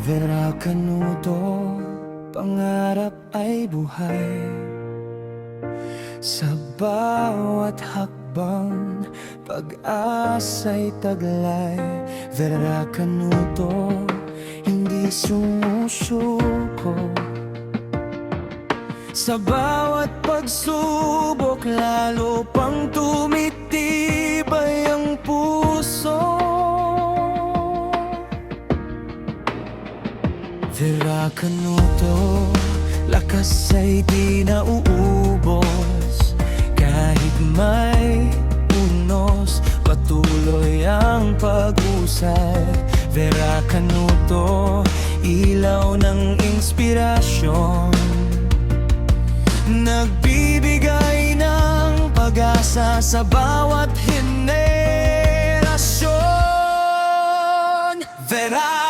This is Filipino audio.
Vera Canuto, pangarap ay buhay. Sa bawat hakbang, pag-asa'y taglay. Vera Canuto, hindi sumusuko. Sa bawat pagsubok, lalo pang tumitibay ang puso. Vera Canuto, lakas ay di nauubos. Kahit may unos, patuloy ang pag-usay. Vera Canuto, ilaw ng inspirasyon, nagbibigay ng pag-asa sa bawat henerasyon. Vera